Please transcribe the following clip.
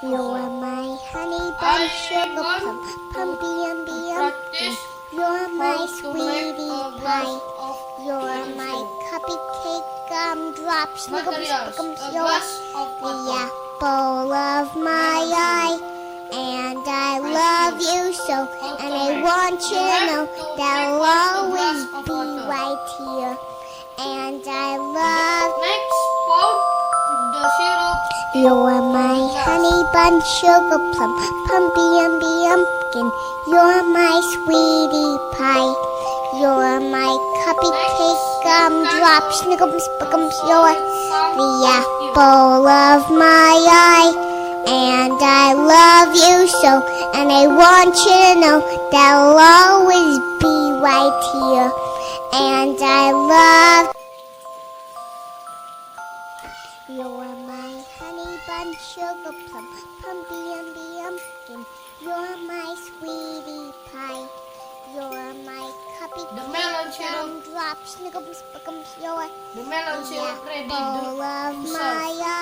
You're my honey bun, sugar plum, pumpy umby umpkin. You're my sweetie pie. You're my cupcake gumdrop, snickums, spickums. You're the apple of my eye. And I love you so, and I want you to know that I'll always be right here. And I love You're my honey bun, sugar plum, pumpy umby umpkin. You're my sweetie pie. You're my cupcake gumdrop, snickums, spickums. You're the apple of my eye. And I love you so, and I want you to know that I'll always be right here. And I love You're my honey bun, sugar plum, pumpy umby umpkin. You're my sweetie pie. You're my cupcake gumdrop, snickums, spickums. You're The melon syrup ready. apple of my eye.